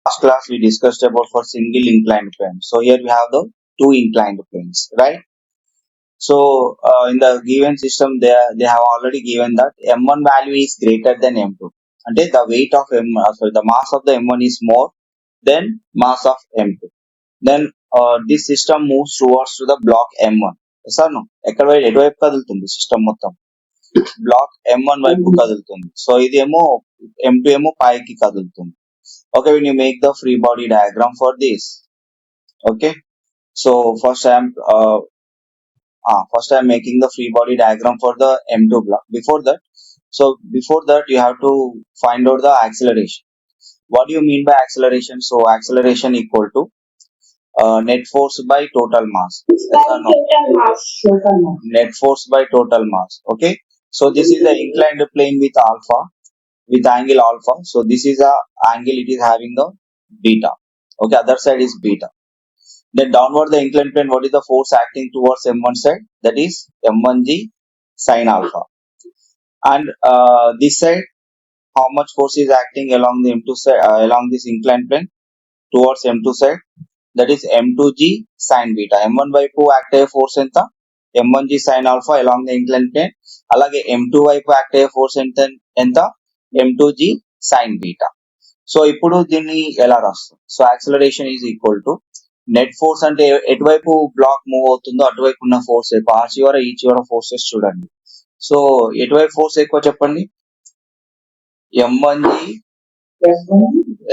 Last class we discussed about for single inclined plane. So here we have the two inclined planes, right? So in the given system, they have already given that m1 value is greater than m2. And the weight of the mass of the m1 is more than mass of m2. Then this system moves towards to the block m1. Yes or no? ఎక్కడ ఎటువైపు కదులుతుంది system మొత్తం black m1 వైపు కదులుతుంది. So ఇదేమో m2 ఏమో పైకి కదులుతుంది. Okay, when you make the free body diagram for this, okay, so first I'm making the free body diagram for the m2 block. Before that you have to find out the acceleration. What do you mean by acceleration? So acceleration equal to net force by total mass. Yes or no? Total mass. Net force by total mass. Okay, so this is the inclined plane with alpha, with angle alpha. So this is a angle, it is having the beta. Okay, other side is beta. Then downward the inclined plane, what is the force acting towards m1 side? That is m1g sine alpha. And this side, how much force is acting along the m2 side, along this inclined plane towards m2 side? That is m2g sine beta. m1 వైపు act అయ్యే force ఎంత? m1g sine alpha along the inclined plane. అలాగే m2 వైపు act అయ్యే force ఎంత? m2g sine beta. So ఇప్పుడు దీన్ని ఎలా రాస్తాం? So acceleration is equal to net force అంటే ఎటువైపు బ్లాక్ మూవ్ అవుతుందో అటువైపు ఉన్న ఫోర్స్ ఆ చివర ఈ చివర ఫోర్సెస్ చూడండి. సో ఎటువైపు ఫోర్స్ ఎక్కువ చెప్పండి?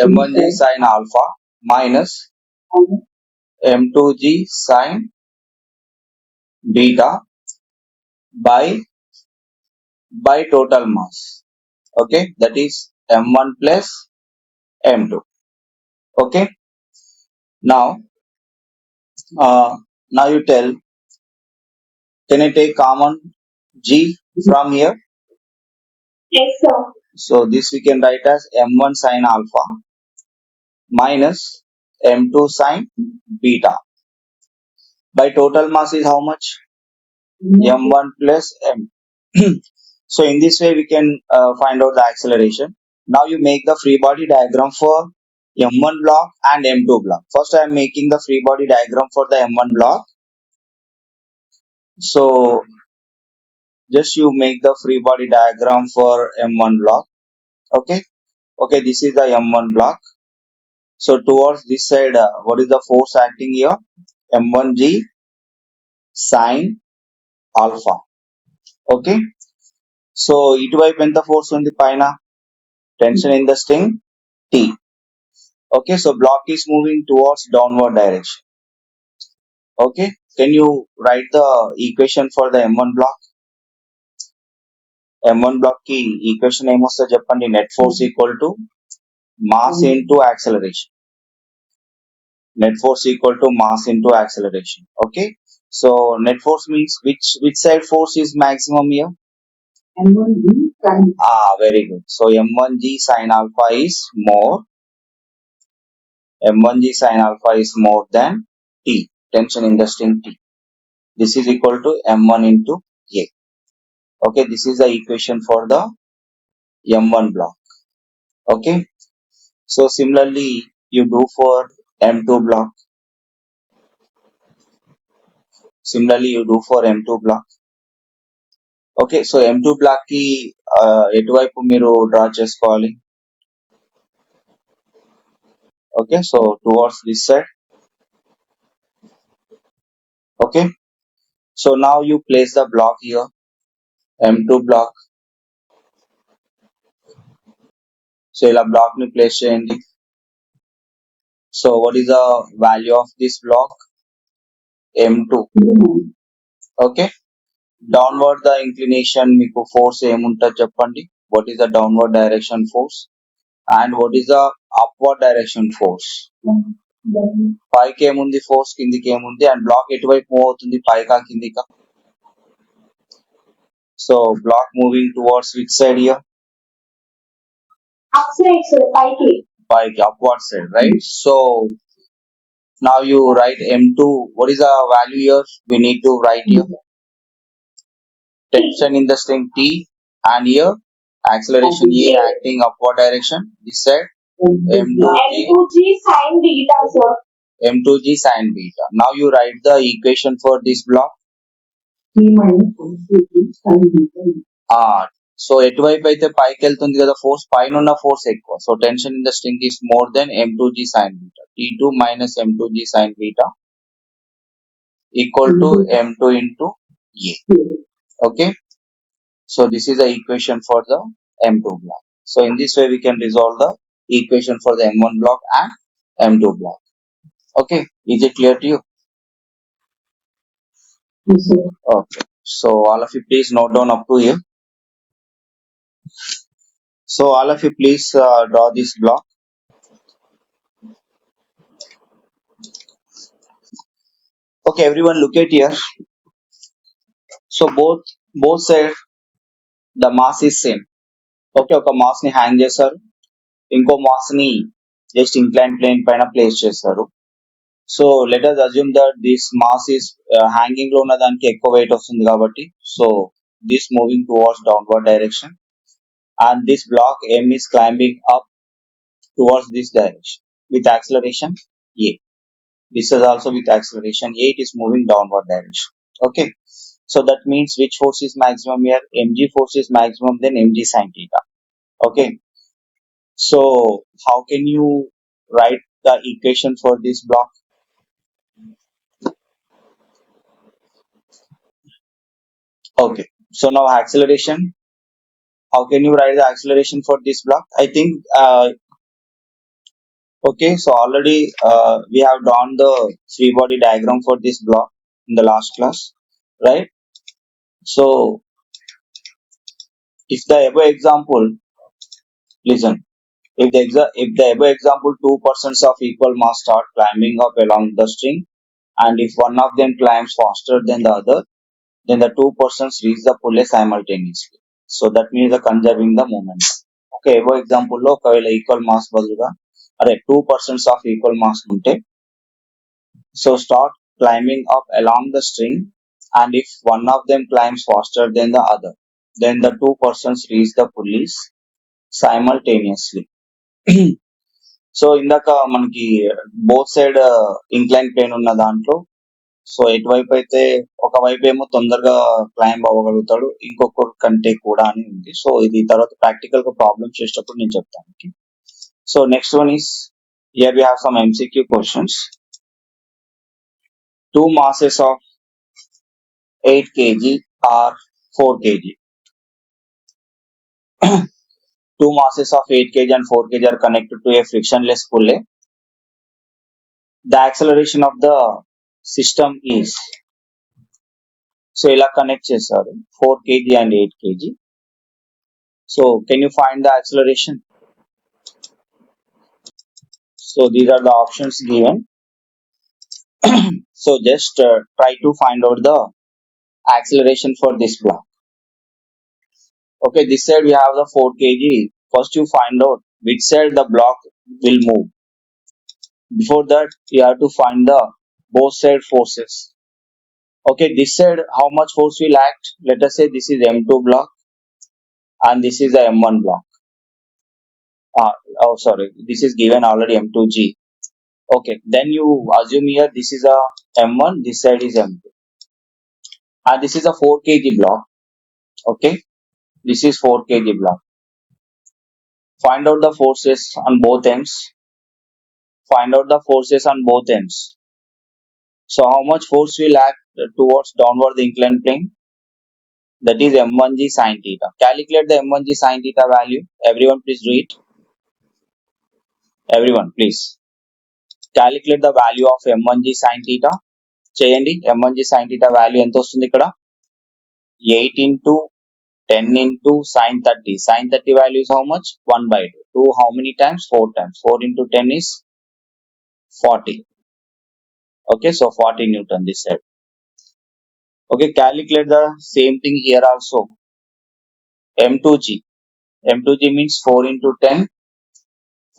m1g sin alpha minus m2g sin beta by total mass. Okay, that is m1 plus m2. Okay, now you tell, can I take common g from here? Yes, sir. So this we can write as m1 sin alpha minus m2 sin beta by total mass is how much? m1 plus m. So in this way we can find out the acceleration. Now you make the free body diagram for m1 block and m2 block. First I am making the free body diagram for the m1 block. So just you make the free body diagram for m1 block. Okay, this is the m1 block. So towards this side, what is the force acting here? m1g sine alpha. Okay, so ఇటువైపు ఎంత force ఉంది పైన? Tension in the string T. Okay, so block is moving towards downward direction. Okay, can you write the equation for the m1 block? m1 block ki equation ఏమొస్తా చెప్పండి? net force equal to mass into acceleration. Net force equal to mass into acceleration. Okay, so net force means which side force is maximum here? M1g sin. Very good. So m1g sin alpha is more. m1g sin alpha is more than T, tension in the string T. This is equal to m1 into A. Okay, this is the equation for the m1 block. Okay, so similarly you do for m2 block. Okay, so m2 block ki ఎటువైపు మీరు draw చేసుకోవాలి? Okay, so towards this side. Okay, so now you place the block here, m2 block. So ఇలా block ni place చేయండి. So what is the value of this block? m2. Okay, downward the inclination మీకు force ఏముంటుంది చెప్పండి? What is the downward direction force and what is the upward direction force? పైకి ఏముంది force, కిందికి ఏముంది, and black ఎటువైపు move అవుతుంది? పైకా కిందికా? So block moving towards which side here? Upside, sir. Pike, upward side, right? So now you write m2. What is the value here? We need to write here tension in the string T, and here acceleration A acting upward direction this side. M2G M2G sin beta, sir. M2G sin beta. Now you write the equation for this block. T minus M2G sin beta. So ఎటువైపు అయితే పైకి వెళ్తుంది కదా force, పైన ఉన్న force ఎక్కువ. So tension in the string is more than M2G sin beta. T2 minus M2G sin beta equal to M2 into A. Okay. So this is the equation for the M2 block. So in this way we can resolve the equation for the M1 block and M2 block. Okay. Is it clear to you? Yes, sir. Okay. So all of you please note down up to here. So all of you please draw this block. Okay, everyone look at here. So both side the mass is same. Okay, ఒక mass ని hang చేశారు, ఇంకో mass ని just incline plane పైన place చేశారు. So let us assume that this mass is hanging లో ఉన్న దానికి ఎక్కువ వెయిట్ వస్తుంది కాబట్టి, so this moving towards downward direction and this block M is climbing up towards this direction with acceleration A. This is also with acceleration A, it is moving downward direction. Okay, so that means which force is maximum here? Mg force is maximum, then Mg sin theta. Okay, so how can you write the equation for this block? Okay, so now acceleration, how can you write the acceleration for this block? I think okay, so already we have drawn the free body diagram for this block in the last class, right? So if the above example, listen, if the above example, two persons of equal mass start climbing up along the string, and if one of them climbs faster than the other, then the two persons reach the pulley simultaneously. So that means the conserving the moment. Okay, above example లో ఒకవేళ equal mass బదులుగా అదే two persons of equal mass ఉంటే, so start climbing up along the string, and if one of them climbs faster than the other, then the two persons reach the pulleys simultaneously. So ఇందాక మనకి both side incline plane ఉన్న దాంట్లో, so ఎటువైపు అయితే ఒకవైపు ఏమో తొందరగా climb అవ్వగలుగుతాడు, ఇంకొకరి కంటే కూడా అని ఉంది. సో ఇది తర్వాత ప్రాక్టికల్ గా ప్రాబ్లమ్ చేసేటప్పుడు నేను చెప్తాను. So next one is, here we have some MCQ questions. Two masses of 8 kg or 4 kg. Two masses of 8 kg and 4 kg are connected to a frictionless pulley. The acceleration of the system is, so ఇలా connect చేశారు 4 kg and 8 kg. So can you find the acceleration? So these are the options given. So just try to find out the acceleration for this block. Okay, this side we have the 4 kg. First you find out which side the block will move. Before that, you have to find the both side forces. Okay, this side how much force will act? Let us say this is M2 block and this is the M1 block. This is given already M2G. Okay, then you assume here this is a M1, this side is M2, and this is a 4 kg block. Okay, this is 4 kg block. Find out the forces on both ends. Find out the forces on both ends. So how much force will act towards downward the inclined plane? That is M1G sin theta. Calculate the M1G sin theta value. Everyone please do it. Everyone please calculate the value of M1G sin theta. చేయండి. M1G sin theta value ఎంత వస్తుంది ఇక్కడ? 8 into 10 into sin 30. Sin 30 value is how much? 1/2. 2 how many times? 4 times. 4 into 10 is 40. Okay, so 40 Newton this side. Okay, calculate the same thing here also. M2G. M2G means 4 into 10,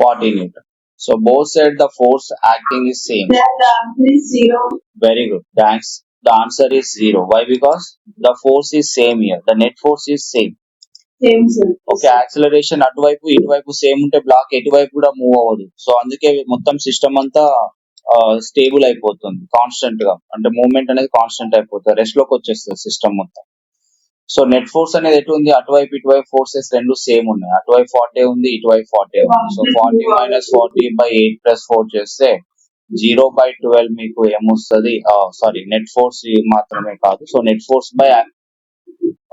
40 Newton. So both sides the force acting is same. The answer is 0. Very good. Thanks. The answer is 0. Why? Because the force is same here. The net force is same. Same, sir. Okay, acceleration అటువైపు ఇటువైపు same ఉంటే black ఎటువైపు కూడా move అవ్వదు. So అందుకే మొత్తం system అంతా stable అయిపోతుంది కాన్స్టెంట్ గా, అంటే మూవ్మెంట్ అనేది కాన్స్టెంట్ అయిపోతుంది, రెస్ట్ లోకి వచ్చేస్తుంది సిస్టమ్ మొత్తం. సో నెట్ ఫోర్స్ అనేది ఎటు ఉంది, అటువైపు ఇటువైపు ఫోర్సెస్ రెండు సేమ్ ఉన్నాయి, అటువైపు 40 ఉంది, ఇటువైపు 40 ఉంది. సో 40 మైనస్ 40/8+4 చేస్తే 0/12 మీకు ఏమొస్తుంది, సారీ నెట్ ఫోర్స్ మాత్రమే కాదు, so net force by,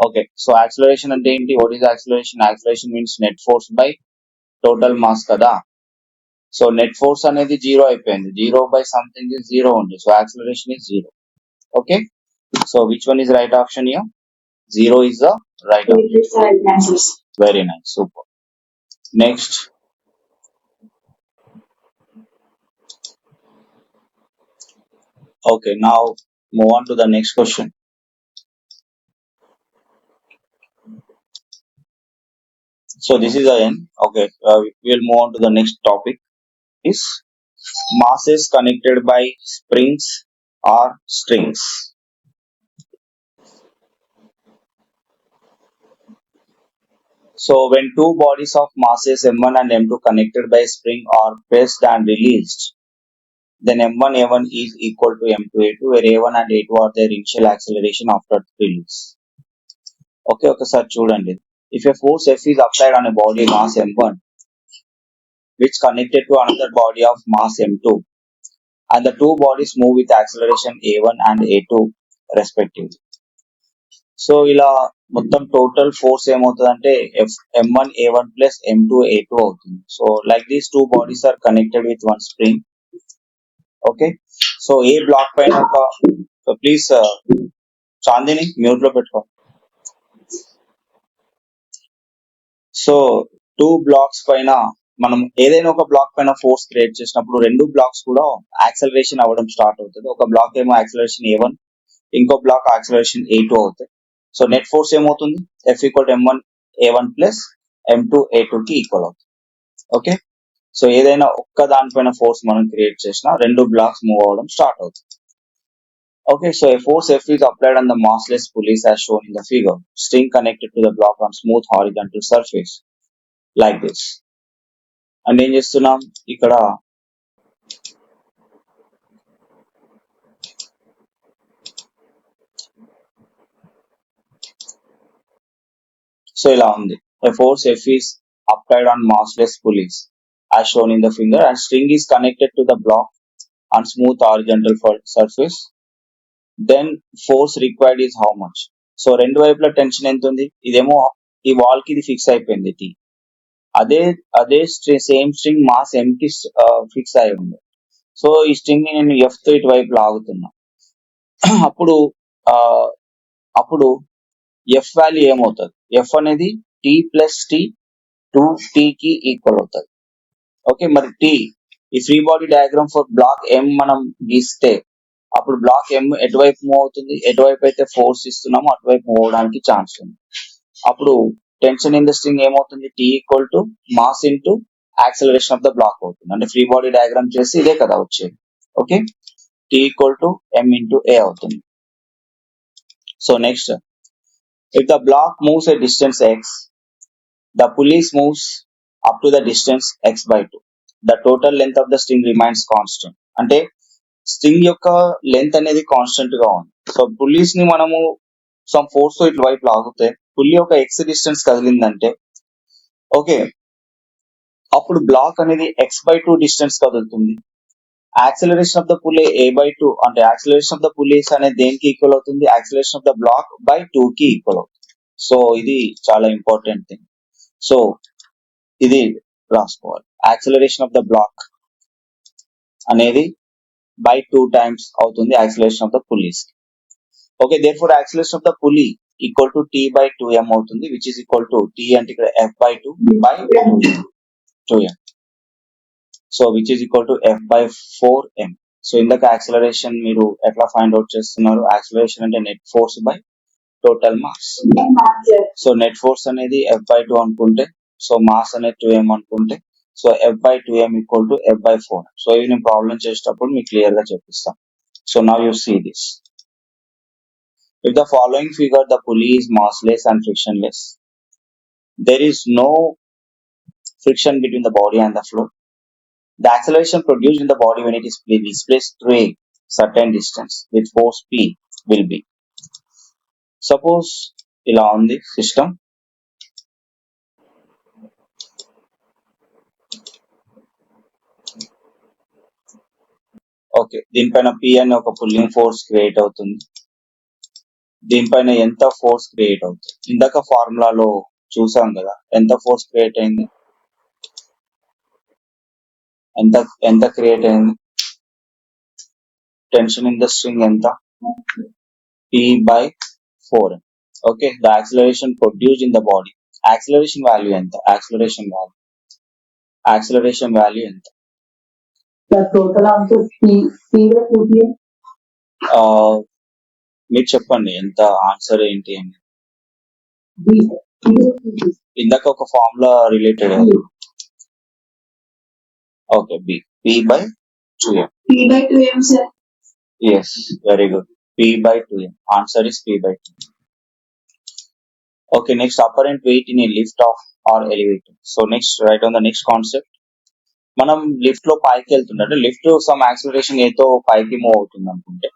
okay. So acceleration అంటే ఏంటి, what is acceleration? Acceleration means net force by total mass కదా. సో నెట్ ఫోర్స్ అనేది 0 అయిపోయింది, 0/something is 0 ఉంది, so acceleration is 0. Okay, so which one is right option here? 0 is the right option. Very nice, super. Next, okay, now move on to the next question. So this is the end. Okay, we'll move on to the next topic. Is masses connected by springs or strings? So when two bodies of masses m1 and m2 connected by spring are pressed and released, then m1 a1 is equal to m2 a2, where a1 and a2 are their initial acceleration after release. Okay, sir, చూడండి. If a force F is applied on a body mass m1 which connected to another body of mass m2, and the two bodies move with acceleration a1 and a2 respectively. So ఇలా మొత్తం total force ఏమవుతుందంటే m1 a1 plus m2 a2 అవుతుంది. So like these two bodies are connected with one spring. Okay, so a block పైన ఒక, please Chandini mute లో పెట్టుకో. So two blocks పైన మనం ఏదైనా ఒక బ్లాక్ పైన ఫోర్స్ క్రియేట్ చేసినప్పుడు రెండు బ్లాక్స్ కూడా యాక్సలరేషన్ అవ్వడం స్టార్ట్ అవుతుంది. ఒక బ్లాక్ ఏమో యాక్సలరేషన్ a1, ఇంకో బ్లాక్ యాక్సలరేషన్ a2 అవుతాయి. సో నెట్ ఫోర్స్ ఏమవుతుంది, F equal m1 a1 plus m2 a2 కి ఈక్వల్ అవుతుంది. ఓకే, సో ఏదైనా ఒక్క దానిపైన ఫోర్స్ మనం క్రియేట్ చేసినా రెండు బ్లాక్స్ మూవ్ అవ్వడం స్టార్ట్ అవుతుంది. Okay, so a force F is applied on the massless pulleys as shown in the figure. String connected to the block on smooth horizontal surface like this. And ఏం చేస్తున్నాం ఇక్కడ, so ఇలా ఉంది. A force F is applied on massless pulleys as shown in the figure, and string is connected to the block on smooth horizontal surface. Then force required is how much? So రెండు వైపుల tension ఎంత ఉంది, ఇదేమో ఈ wall కి ఇది fix అయిపోయింది T, అదే సేమ్ స్ట్రింగ్ మాస్ M కి ఫిక్స్ అయి ఉంది. సో ఈ స్ట్రింగ్ ని నేను F తో ఇటువైపు లాగుతున్నా. అప్పుడు F వాల్యూ ఏమవుతుంది, F అనేది T ప్లస్ T 2T కి ఈక్వల్ అవుతుంది. ఓకే, మరి T, ఈ free body diagram for block M మనం గీస్తే అప్పుడు బ్లాక్ M ఎటువైపు మూవ్ అవుతుంది, ఎటువైపు అయితే ఫోర్స్ ఇస్తున్నామో అటువైపు మూవ్ అవడానికి ఛాన్స్ ఉంది. అప్పుడు టెన్షన్ ఇన్ ద స్ట్రింగ్ ఏమవుతుంది, T equal to mass into acceleration of the block అవుతుంది. అంటే ఫ్రీ బాడీ డయాగ్రామ్ చేసి ఇదే కదా వచ్చేది. Okay, T equal to M into A అవుతుంది. So next, if the block moves a distance x, the pulleys moves up to the distance x/2. The total length of the string remains constant. అంటే string యొక్క length అనేది constant గా ఉంది. So pulleys ని మనము some force తో ఇట్లా వైపు లాగితే పుల్లీ ఒక ఎక్స్ డిస్టెన్స్ కదిలిందంటే, ఓకే, అప్పుడు బ్లాక్ అనేది x/2 డిస్టెన్స్ కదులుతుంది. Acceleration of the pulley a/2, అంటే యాక్సిలరేషన్ ఆఫ్ ద పుల్లీస్ అనేది దేనికి ఈక్వల్ అవుతుంది, acceleration of the block by 2 కి ఈక్వల్ అవుతుంది. సో ఇది చాలా ఇంపార్టెంట్ థింగ్. సో ఇది రాసుకోవాలి, యాక్సిలరేషన్ ఆఫ్ ద బ్లాక్ అనేది by 2 times అవుతుంది acceleration of the pulleys. Okay, therefore acceleration of the pulley equal to T/2m అవుతుంది, which is equal to T అంటే ఇక్కడ F/2 by 2m. So which is equal to F/4m. So ఇందాక acceleration మీరు ఎట్లా find out చేస్తున్నారు, acceleration అంటే net force by total mass. So net force అనేది F/2 అనుకుంటే, సో మాస్ అనేది 2m అనుకుంటే, so F/2m equal to F/4. So ఇవి నేను ప్రాబ్లం చేసేటప్పుడు మీకు క్లియర్ గా చెప్పిస్తాను. So now you see this. If the following figure, the pulley is massless and frictionless, there is no friction between the body and the floor. The acceleration produced in the body when it is displaced through a certain distance with force P will be. Suppose ఇలా ఉంది system. Okay, దీనిపైన P అనే ఒక pulling force create అవుతుంది. దీనిపైన ఎంత force create అవుతుంది? ఇందాక ఫార్ములాలో చూసాం కదా, ఎంత ఫోర్స్ క్రియేట్ అయింది, ఎంత ఎంత క్రియేట్ అయింది? టెన్షన్ ఇన్ ద స్ట్రింగ్ ఎంత? P/4m. Okay, the acceleration produced in the body. Acceleration value ఎంత? Acceleration value ఎంత? The total answer P by 2pm. మీరు చెప్పండి ఎంత ఆన్సర్ ఏంటి అని. B. P by 2pm. ఇందాక ఒక formula related. Okay, P/2m. P by 2m, sir. Yes, very good. P/2m. Answer is P/2. Okay, next, apparent weight in a lift or elevator. So next, write on the next concept. మనం lift లో పైకి వెళ్తుంటే lift some acceleration ఏతో పైకి move అవుతుంది అనుకుంటే,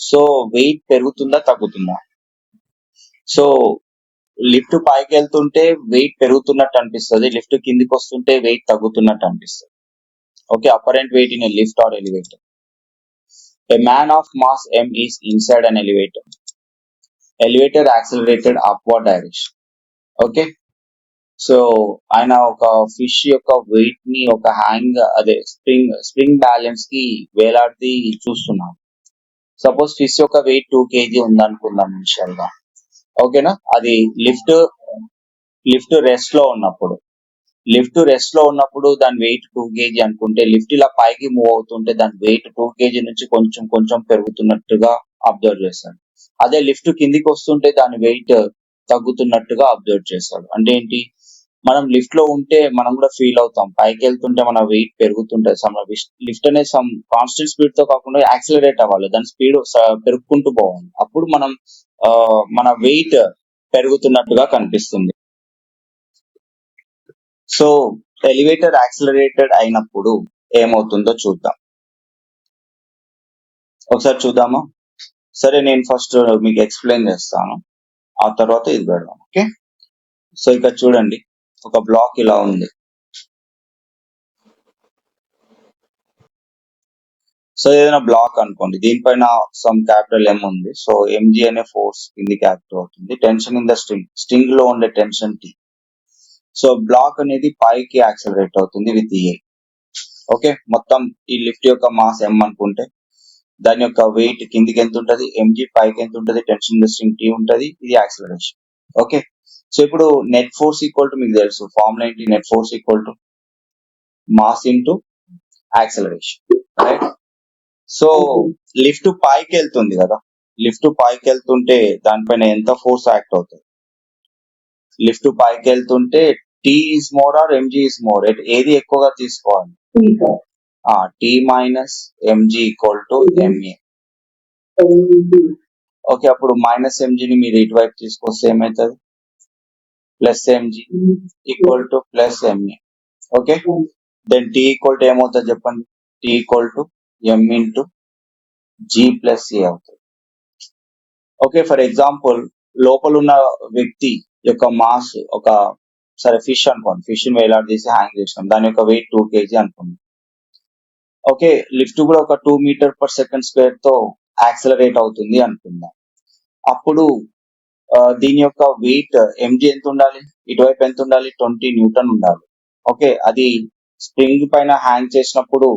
so wait పెరుగుతుందా తగ్గుతుందా? సో లిఫ్ట్ పైకి వెళ్తుంటే వెయిట్ పెరుగుతున్నట్టు అనిపిస్తుంది, లిఫ్ట్ కిందికి వస్తుంటే వెయిట్ తగ్గుతున్నట్టు అనిపిస్తుంది. Okay, apparent weight in a lift or elevator. A man of mass m is inside an elevator. Elevator accelerated upward direction. Okay, so ఆయన ఒక ఫిష్ యొక్క వెయిట్ ని ఒక అదే స్ప్రింగ్ బ్యాలెన్స్ కి వేలాడి చూస్తున్నాం. సపోజ్ ఫిష్ యొక్క వెయిట్ 2 kg ఉందనుకుందాం ఇనిషియల్ గా. ఓకేనా, అది లిఫ్ట్ రెస్ట్ లో ఉన్నప్పుడు దాని వెయిట్ 2 kg అనుకుంటే, లిఫ్ట్ ఇలా పైకి మూవ్ అవుతుంటే దాని వెయిట్ 2 kg నుంచి కొంచెం పెరుగుతున్నట్టుగా అబ్జర్వ్ చేస్తాడు. అదే లిఫ్ట్ కిందికి వస్తుంటే దాని వెయిట్ తగ్గుతున్నట్టుగా అబ్జర్వ్ చేస్తాడు. అంటే ఏంటి, మనం లిఫ్ట్ లో ఉంటే మనం కూడా ఫీల్ అవుతాం, పైకి వెళ్తుంటే మన వెయిట్ పెరుగుతుంటది. లిఫ్ట్ అనేది సమ్ కాన్స్టెంట్ స్పీడ్ తో కాకుండా యాక్సిలరేట్ అవ్వాలి, దాని స్పీడ్ పెరుగుకుంటూ పోవాలి. అప్పుడు మనం మన వెయిట్ పెరుగుతున్నట్టుగా కనిపిస్తుంది. సో ఎలివేటర్ యాక్సిలరేటెడ్ అయినప్పుడు ఏమవుతుందో చూద్దాం. ఒకసారి చూద్దామా? సరే, నేను ఫస్ట్ మీకు ఎక్స్ప్లెయిన్ చేస్తాను, ఆ తర్వాత ఇది పెడదాం. ఓకే, సో ఇక్కడ చూడండి, ఒక బ్లాక్ ఇలా ఉంది. సో ఏదైనా బ్లాక్ అనుకోండి, దీనిపైన సమ్ క్యాపిటల్ M ఉంది. సో mg అనే ఫోర్స్ కిందికి యాక్ట్ అవుతుంది. టెన్షన్ ఇన్ ద స్ట్రింగ్ లో ఉండే టెన్షన్ T. సో బ్లాక్ అనేది పైకి యాక్సిలరేట్ అవుతుంది విత్ A. ఓకే, మొత్తం ఈ లిఫ్ట్ యొక్క మాస్ M అనుకుంటే దాని యొక్క వెయిట్ కిందికి ఎంత ఉంటుంది, mg, పైకి ఎంత ఉంటుంది, tension in the string T ఉంటుంది, ఇది యాక్సిలరేషన్. ఓకే, సో ఇప్పుడు నెట్ ఫోర్స్ ఈక్వల్ టు, మీకు తెలుసు ఫార్ములా ఏంటి, net force equal to mass into acceleration, right? So lift పైకి వెళ్తుంది కదా, లిఫ్ట్ పైకి వెళ్తుంటే దానిపైన ఎంత ఫోర్స్ యాక్ట్ అవుతుంది? లిఫ్ట్ పైకి వెళ్తుంటే T is more or mg is more, ఏది ఎక్కువగా తీసుకోవాలి? T minus mg equal to ma. Okay, అప్పుడు మైనస్ mg ని మీరు ఇటువైపు తీసుకొస్తే ఏమవుతుంది? Plus mg equal to plus ma. Okay, then T equal to ఏమవుతుంది చెప్పండి? T equal to m into g plus a అవుతుంది. ఓకే, ఫర్ ఎగ్జాంపుల్ లోపల ఉన్న వ్యక్తి యొక్క మాస్ ఒక, సరే ఫిష్ అనుకోండి, ఫిష్ ని వేలాడదీసి హ్యాంగ్ చేసినాం, దాని యొక్క వెయిట్ 2 kg అనుకోండి. ఓకే, లిఫ్ట్ కూడా ఒక 2 m/s² తో యాక్సిలరేట్ అవుతుంది అనుకుందాం. అప్పుడు దీని యొక్క వెయిట్ mg ఎంత ఉండాలి, ఇటువైపు ఎంత ఉండాలి? 20 N ఉండాలి. ఓకే, అది స్ప్రింగ్ పైన హ్యాంగ్ చేసినప్పుడు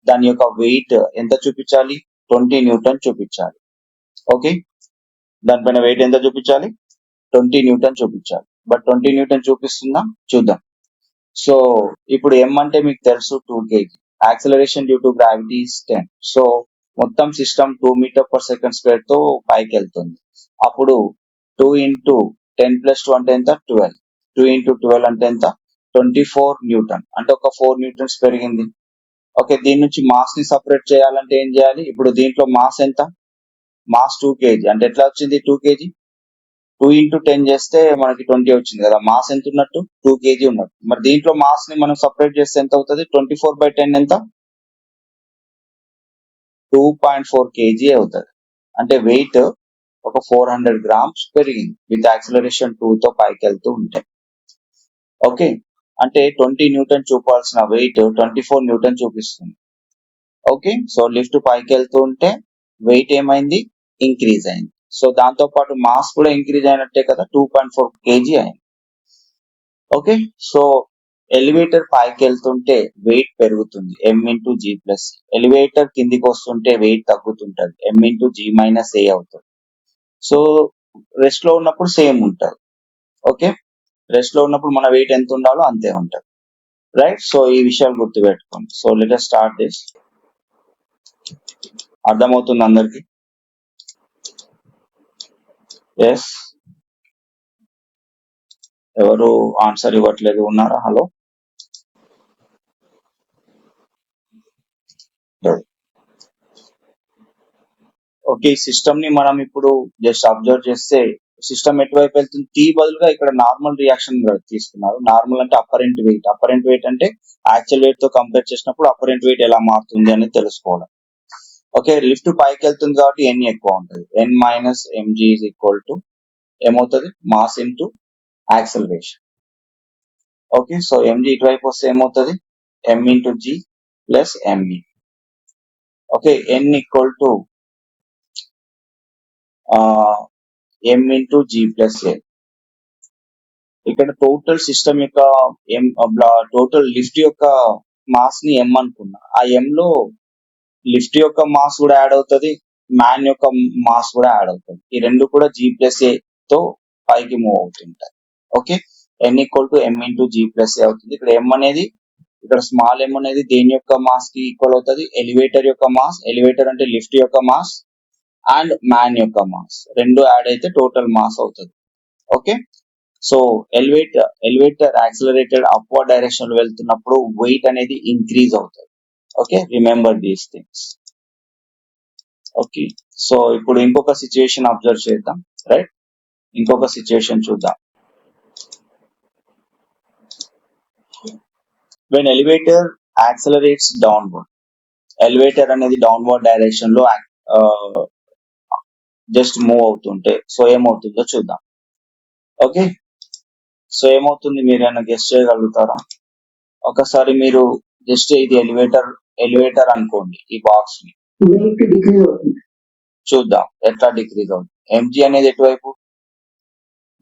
దాని యొక్క వెయిట్ ఎంత చూపించాలి? 20 N చూపించాలి. ఓకే, దానిపైన వెయిట్ ఎంత చూపించాలి? 20 N చూపించాలి. But 20 N చూపిస్తుందా? చూద్దాం. సో ఇప్పుడు m అంటే మీకు తెలుసు 2 kg, acceleration due to gravity is 10. So మొత్తం సిస్టమ్ 2 m/s² తో పైకి వెళ్తుంది. అప్పుడు 2 × 10 + 2 అంటే ఎంత? 12. 2 × 12 అంటే ఎంత? 24 N, అంటే ఒక 4 N పెరిగింది. ఓకే, దీని నుంచి మాస్ ని సపరేట్ చేయాలంటే ఏం చేయాలి? ఇప్పుడు దీంట్లో మాస్ ఎంత? మాస్ 2 kg, అంటే ఎట్లా వచ్చింది 2 kg? 2 into 10 చేస్తే మనకి 20 వచ్చింది కదా. మాస్ ఎంత ఉన్నట్టు 2 kg ఉన్నట్టు. మరి దీంట్లో మాస్ ని మనం సపరేట్ చేస్తే ఎంత అవుతుంది? 24/10 ఎంత? 2.4 kg అవుతుంది. అంటే వెయిట్ ఒక 400 grams పెరిగింది విత్ యాక్సిలరేషన్ 2 తో పైకి వెళ్తూ ఉంటే. ఓకే, అంటే 20 న్యూటన్ చూపాల్సిన వెయిట్ 24 న్యూటన్ చూపిస్తుంది. ఓకే, సో లిఫ్ట్ పైకి వెళ్తూ ఉంటే వెయిట్ ఏమైంది? ఇంక్రీజ్ అయింది. సో దాంతో పాటు మాస్ కూడా ఇంక్రీజ్ అయినట్టే కదా, 2.4 kg అయింది. ఓకే, సో ఎలివేటర్ పైకి వెళ్తుంటే వెయిట్ పెరుగుతుంది, m into G plus. Elevator కిందికి వస్తుంటే వెయిట్ తగ్గుతుంటది, m ఇంటూ జీ మైనస్ ఏ అవుతుంది. సో రెస్ట్ లో ఉన్నప్పుడు సేమ్ ఉంటుంది. ఓకే, రెస్ట్ లో ఉన్నప్పుడు మన వెయిట్ ఎంత ఉండాలో అంతే ఉంటుంది. రైట్, సో ఈ విషయాలు గుర్తుపెట్టుకోండి. So let us start this. అర్థమవుతుంది అందరికి? ఎస్, ఎవరు ఆన్సర్ ఇవ్వట్లేదు? ఉన్నారా? Hello, okay. ఈ సిస్టమ్ ని మనం ఇప్పుడు జస్ట్ అబ్జర్వ్ చేస్తే సిస్టమ్ ఎటువైపు వెళ్తుంది? టీ బదులుగా ఇక్కడ నార్మల్ రియాక్షన్ తీసుకున్నారు. నార్మల్ అంటే అపరెంట్ వెయిట్. అపరెంట్ వెయిట్ అంటే యాక్చువల్ వెయిట్ తో కంపేర్ చేసినప్పుడు అపరెంట్ వెయిట్ ఎలా మారుతుంది అనేది తెలుసుకోవడం. ఓకే, లిఫ్ట్ పైకి వెళ్తుంది కాబట్టి ఎన్ ఎక్కువ ఉంటుంది. N minus m g is equal to ఏమవుతుంది? Mass into acceleration. Okay, so m g ఇటువైపు వస్తే ఏమవుతుంది? ఎం into G plus m a. Okay, N equal to M into G plus a. ఇక్కడ టోటల్ సిస్టమ్ యొక్క టోటల్ లిఫ్ట్ యొక్క మాస్ ని ఎం అనుకున్నా. ఆ ఎం లో లిఫ్ట్ యొక్క మాస్ కూడా యాడ్ అవుతుంది, మ్యాన్ యొక్క మాస్ కూడా యాడ్ అవుతుంది. ఈ రెండు కూడా జీ ప్లస్ ఏ తో పైకి మూవ్ అవుతుంటాయి. Okay, N equal to M into G plus A అవుతుంది. ఇక్కడ ఎం అనేది, ఇక్కడ స్మాల్ ఎం అనేది దేని యొక్క మాస్ కి ఈక్వల్ అవుతుంది? ఎలివేటర్ యొక్క మాస్. ఎలివేటర్ అంటే లిఫ్ట్ యొక్క మాస్ అండ్ మ్యాన్ యొక్క మాస్ రెండు యాడ్ అయితే టోటల్ మాస్ అవుతుంది. Okay, so elevator accelerated upward direction లో వెళ్తున్నప్పుడు వెయిట్ అనేది ఇంక్రీజ్ అవుతుంది. Okay, remember these things. Okay, so ఇప్పుడు ఇంకొక సిచ్యుయేషన్ అబ్జర్వ్ చేద్దాం. రైట్, ఇంకొక సిచ్యుయేషన్ చూద్దాం. When elevator accelerates downward, elevator అనేది డౌన్వర్డ్ డైరెక్షన్ లో జస్ట్ మూవ్ అవుతుంటే సో ఏమవుతుందో చూద్దాం. ఓకే, సో ఏమవుతుంది మీరు ఏమైనా గెస్ట్ చేయగలుగుతారా? ఒకసారి మీరు జస్ట్ ఇది ఎలివేటర్ అనుకోండి, ఈ బాక్స్ ని వెయిట్ డిక్రీజ్ అవుతుంది. చూద్దాం ఎట్లా డిక్రీజ్ అవుతుంది. ఎంజీ అనేది ఎటువైపు?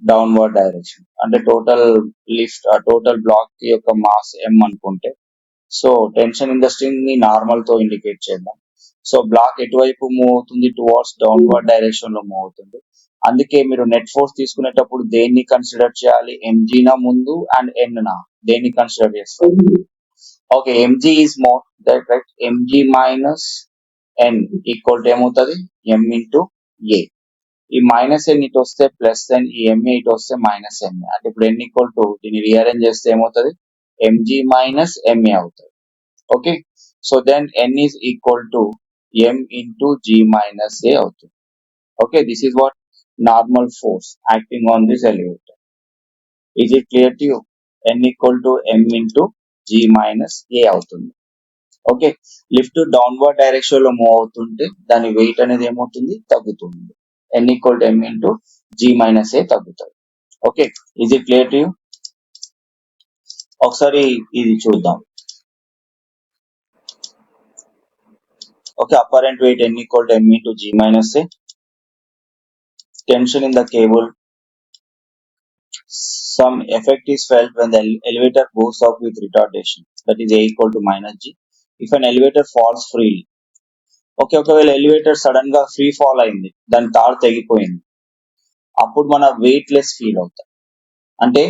Downward direction. అంటే టోటల్ బ్లాక్ యొక్క మాస్ ఎం అనుకుంటే, so tension in the string ని నార్మల్ తో ఇండికేట్ చేద్దాం. సో బ్లాక్ ఎటువైపు మూవ్ అవుతుంది? టువర్డ్స్ డౌన్వర్డ్ డైరెక్షన్ లో మూవ్ అవుతుంది. అందుకే మీరు నెట్ ఫోర్స్ తీసుకునేటప్పుడు దేన్ని కన్సిడర్ చేయాలి? ఎంజీ నా ముందు అండ్ ఎన్ నా, దేన్ని కన్సిడర్ చేస్తారు? Okay, mg is more that, right? Mg minus N equal to ఏమవుతుంది? ఎం ఇంటూ ఏ. ఈ మైనస్ ఎన్ ఇటు వస్తే ప్లస్ ఎన్, ఈ ఎంఏ ఇటు వస్తే మైనస్ ఎంఏ. అంటే ఇప్పుడు ఎన్ ఈక్వల్ టు దీన్ని రీఅరేంజ్ చేస్తే ఏమవుతుంది? ఎంజీ మైనస్ ఎంఏ అవుతుంది. Okay, so then N is equal to M into G minus ఏ అవుతుంది. Okay, this is what normal force acting on this elevator. Is it clear to you? N equal to M into G minus ఏ అవుతుంది. Okay, lift downward direction లో move అవుతుంటే దాని weight అనేది ఏమవుతుంది? తగ్గుతుంది. N equal to M into G minus A తగ్గుతుంది. Okay, is it clear to you? ఒకసారి ఇది చూద్దాం. Okay, apparent weight N equal to M into G minus A. Tension in the cable. Some effect is felt when the elevator goes up with retardation, that is A equal to minus G. If an elevator falls freely, okay, ఒకవేళ elevator sudden గా free fall అయింది, దాని తాడు తెగిపోయింది, అప్పుడు మన weight less feel అవుతాం. అంటే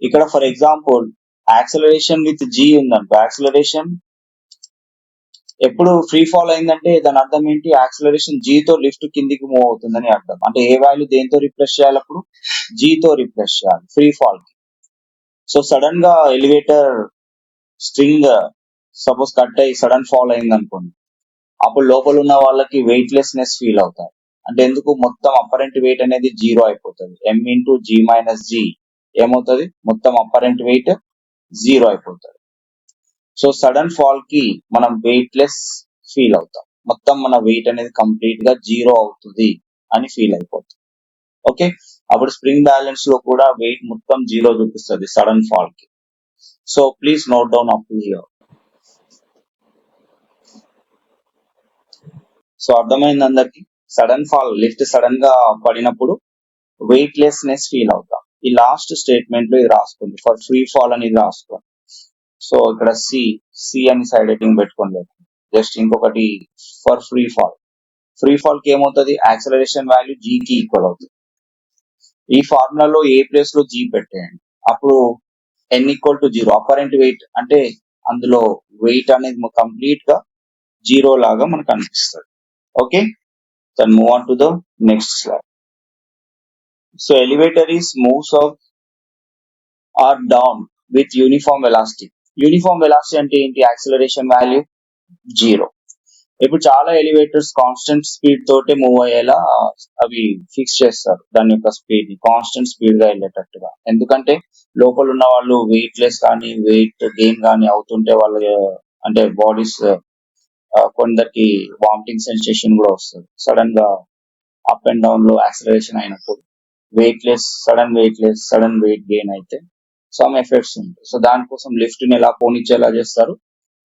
ఇక్కడ for example acceleration with G ఉందనుకో, యాక్సిలరేషన్ ఎప్పుడు ఫ్రీ ఫాల్ అయిందంటే దాని అర్థం ఏంటి? యాక్సిలరేషన్ జీ తో లిఫ్ట్ కిందికి మూవ్ అవుతుందని అర్థం. అంటే ఏ వాల్యూ దేంతో రిప్రెస్ చేయాలి? అప్పుడు జీ తో రిప్రెస్ చేయాలి ఫ్రీ ఫాల్ కి. సో సడన్ గా ఎలివేటర్ స్ట్రింగ్ సపోజ్ కట్ అయ్యి సడన్ ఫాల్ అయింది అనుకోండి, అప్పుడు లోపల ఉన్న వాళ్ళకి వెయిట్ లెస్నెస్ ఫీల్ అవుతారు. అంటే ఎందుకు మొత్తం అపరెంట్ వెయిట్ అనేది 0 అయిపోతుంది. m into g minus g ఏమవుతుంది, మొత్తం అపరెంట్ వెయిట్ 0 అయిపోతుంది. సో సడన్ ఫాల్ కి మనం వెయిట్ లెస్ ఫీల్ అవుతాం, మొత్తం మన వెయిట్ అనేది కంప్లీట్ గా 0 అవుతుంది అని ఫీల్ అయిపోతుంది. ఓకే, అప్పుడు స్ప్రింగ్ బ్యాలెన్స్ లో కూడా వెయిట్ మొత్తం 0 చూపిస్తుంది సడన్ ఫాల్ కి. So please note down up to hear. So అర్థమైంది అందరికి. సడన్ ఫాల్, లిఫ్ట్ సడన్ గా పడినప్పుడు వెయిట్ లెస్నెస్ ఫీల్ అవుతాం. ఈ లాస్ట్ స్టేట్మెంట్ లో ఇది రాసుకోండి, ఫర్ ఫ్రీ ఫాల్ అని రాసుకోండి. సో ఇక్కడ సి అని సైడ్ హెడ్డింగ్ పెట్టుకోండి. జస్ట్ ఇంకొకటి for free fall. Free fall కి ఏమవుతుంది, యాక్సలరేషన్ వాల్యూ g కి ఈక్వల్ అవుతుంది. ఈ ఫార్ములాలో ఏ ప్లేస్ లో g పెట్టేయండి, అప్పుడు n equal to 0. Apparent weight అంటే అందులో వెయిట్ అనేది కంప్లీట్ గా 0 లాగా మనకు అనిపిస్తుంది. Okay, then move on to the next slide. So elevator is moves up or down with uniform velocity. Uniform velocity అంటే ఏంటి, యాక్సిలరేషన్ వాల్యూ 0. ఇప్పుడు చాలా ఎలివేటర్స్ కాన్స్టెంట్ స్పీడ్ తోటే మూవ్ అయ్యేలా అవి ఫిక్స్ చేస్తారు, దాని యొక్క స్పీడ్ ని కాన్స్టెంట్ స్పీడ్ గా వెళ్ళేటట్టుగా. ఎందుకంటే లోపల ఉన్న వాళ్ళు వెయిట్ లెస్ కానీ వెయిట్ గెయిన్ కానీ అవుతుంటే వాళ్ళ అంటే బాడీస్ కొందరికి వామిటింగ్ సెన్సేషన్ కూడా వస్తుంది సడన్ గా అప్ అండ్ డౌన్ లో యాక్సిలరేషన్ అయినప్పుడు. సడన్ వెయిట్ గెయిన్ అయితే సమ్ ఎఫెక్ట్స్ ఉంటాయి. సో దానికోసం లిఫ్ట్ ని ఎలా పోనిచ్చేలా చేస్తారు,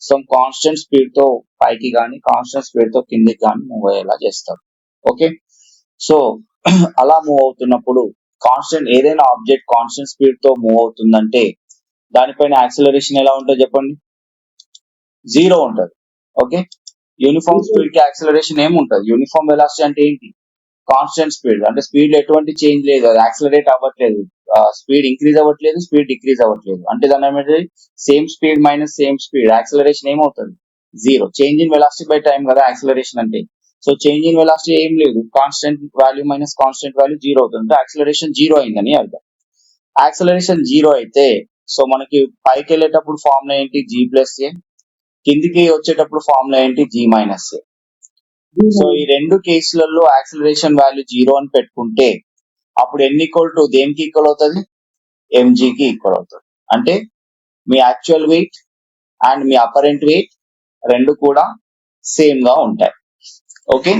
సమ్ కాన్స్టెంట్ స్పీడ్ తో పైకి కానీ కాన్స్టెంట్ స్పీడ్ తో కిందికి కానీ మూవ్ అయ్యేలా చేస్తారు. ఓకే, సో అలా మూవ్ అవుతున్నప్పుడు ఏదైనా ఆబ్జెక్ట్ కాన్స్టెంట్ స్పీడ్ తో మూవ్ అవుతుందంటే దానిపైన యాక్సిలరేషన్ ఎలా ఉంటుంది చెప్పండి, 0 ఉంటుంది. ఓకే, యూనిఫామ్ స్పీడ్ కి యాక్సిలరేషన్ ఏముంటది, యూనిఫామ్ వెలాసిటీ అంటే ఏంటి, కాన్స్టెంట్ స్పీడ్. అంటే స్పీడ్ లో ఎటువంటి చేంజ్ లేదు, అది యాక్సిలరేట్ అవ్వట్లేదు, స్పీడ్ ఇంక్రీజ్ అవ్వట్లేదు, స్పీడ్ డిక్రీజ్ అవ్వట్లేదు. అంటే దాని ఏమంటే same speed minus same speed, acceleration ఏమవుతుంది 0. Change in velocity by time కదా యాక్సిలరేషన్ అంటే. సో చేంజ్ ఇన్ వెలాసిటీ ఏం లేదు, constant value minus constant value 0 అవుతుంది, అంటే యాక్సిలరేషన్ 0 అయిందని అర్థం. యాక్సిలరేషన్ 0 అయితే సో మనకి పైకి వెళ్ళేటప్పుడు ఫార్ములా ఏంటి, g ప్లస్ ఏ, కిందికి వచ్చేటప్పుడు ఫార్ములా ఏంటి, g మైనస్ ఏ. సో ఈ రెండు కేసులలో యాక్సిలరేషన్ వాల్యూ 0 అని పెట్టుకుంటే అప్పుడు n ఈక్వల్ టు దేనికి ఈక్వల్ అవుతుంది, mg కి ఈక్వల్ అవుతుంది. అంటే మీ యాక్చువల్ వెయిట్ అండ్ మీ అపరెంట్ వెయిట్ రెండు కూడా సేమ్ గా ఉంటాయి. Okay,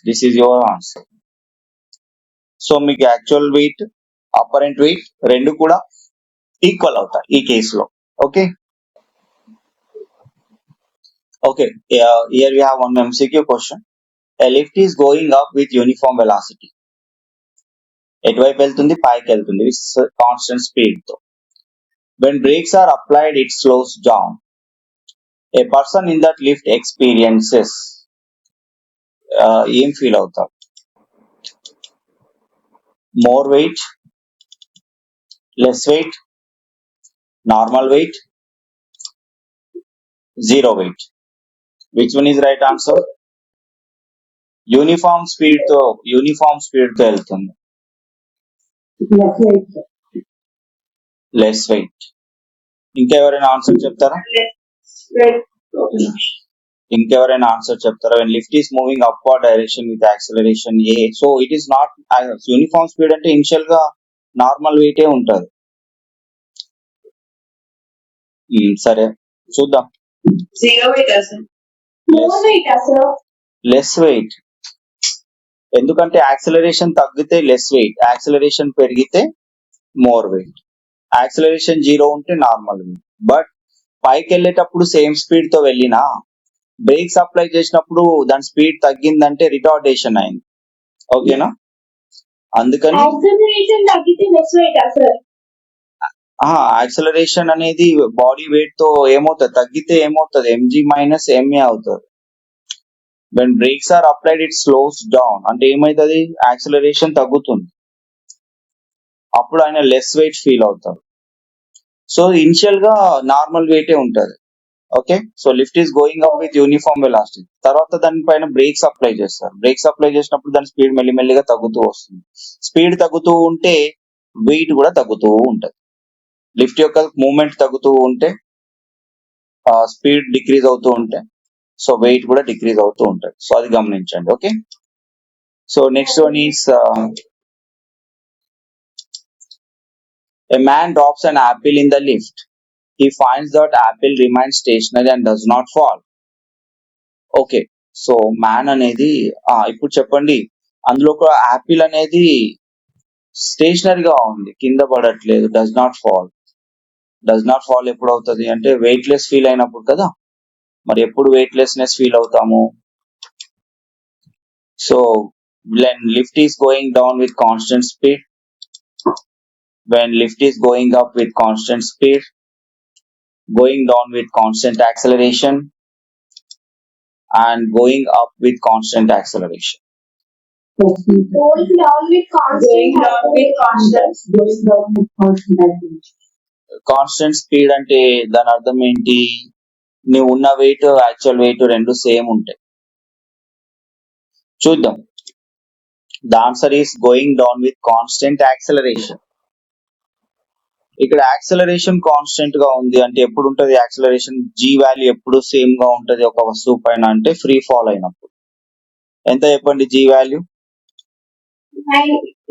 this is your answer. So మీకు యాక్చువల్ వెయిట్ అపరెంట్ వెయిట్ రెండు కూడా ఈక్వల్ అవుతాయి ఈ కేసులో. Okay, okay, here we have one MCQ question. A lift is going up with uniform velocity. ఎటువైపు వెళ్తుంది, పైకి వెళ్తుంది with constant speed తో. When brakes are applied, it slows down. A person in that lift experiences ఏం feel అవుతారు, more weight, less weight, normal weight, zero weight. Which one is right answer, uniform speed తో వెళ్తుంది, Left right, sir. Less weight. ఇంకెవరైనా answer చెప్తారా, Right. ఇంకెవరైనా answer చెప్తారా. When lift is moving upward direction with acceleration a, so it is not uniform speed అంటే initial గా normal వెయిటే ఉంటది. సరే చూద్దాం, Zero weight, sir. More weight, sir. Less weight. ఎందుకంటే యాక్సిలరేషన్ తగ్గితే లెస్ వెయిట్, యాక్సిలరేషన్ పెరిగితే మోర్ వెయిట్. యాక్సిలరేషన్ 0 ఉంటే నార్మల్ వెయిట్. బట్ పైకి వెళ్ళేటప్పుడు సేమ్ స్పీడ్ తో వెళ్ళినా బ్రేక్స్ అప్లై చేసినప్పుడు దాని స్పీడ్ తగ్గిందంటే రిటార్డేషన్ అయింది. ఓకేనా, అందుకని Acceleration తగ్గితే less weight, sir. యాక్సిలరేషన్ అనేది బాడీ వెయిట్ తో ఏమవుతుంది, తగ్గితే ఏమవుతుంది, mg మైనస్ ma అవుతుంది. When brakes are applied it slows down అంటే ఏమవుతుంది, యాక్సిలరేషన్ తగ్గుతుంది, అప్పుడు ఆయన లెస్ వెయిట్ ఫీల్ అవుతారు. సో ఇనిషియల్ గా నార్మల్ వెయిటే ఉంటది. Okay, so lift is going up with uniform velocity. తర్వాత దానిపైన బ్రేక్స్ అప్లై చేస్తారు, బ్రేక్స్ అప్లై చేసినప్పుడు దాని స్పీడ్ మెల్లిమెల్లిగా తగ్గుతూ వస్తుంది. స్పీడ్ తగ్గుతూ ఉంటే వెయిట్ కూడా తగ్గుతూ ఉంటది. లిఫ్ట్ యొక్క మూవ్మెంట్ తగ్గుతూ ఉంటే స్పీడ్ డిక్రీజ్ అవుతూ ఉంటే సో వెయిట్ కూడా డిక్రీజ్ అవుతూ ఉంటుంది. సో అది గమనించండి. Okay, So next one is a man drops an apple in the lift. He finds that apple remains stationary and does not fall. Okay, so man అనేది ఇప్పుడు చెప్పండి, అందులో ఒక యాపిల్ అనేది స్టేషనరీగా ఉంది, కింద పడట్లేదు, డస్ నాట్ ఫాల్ ఎప్పుడు అవుతుంది అంటే వెయిట్లెస్ ఫీల్ అయినప్పుడు కదా. మరి ఎప్పుడు వెయిట్లెస్నెస్ ఫీల్ అవుతాము? So when lift is going down with constant speed, when lift is going up with constant speed, going down with constant acceleration, and going up with constant acceleration. Going down with constant. Constant speed అంటే దాని అర్థం ఏంటి? నువ్వు ఉన్న wait actual wait రెండు same ఉంటాయి. చూద్దాం. The answer is going down with constant acceleration. ఇక్కడ యాక్సలరేషన్ కాన్స్టెంట్ గా ఉంది అంటే ఎప్పుడు ఉంటది యాక్సలరేషన్? జీ వాల్యూ ఎప్పుడు సేమ్ గా ఉంటది ఒక వస్తువు పైన అంటే ఫ్రీ ఫాల్ అయినప్పుడు. ఎంత చెప్పండి g value?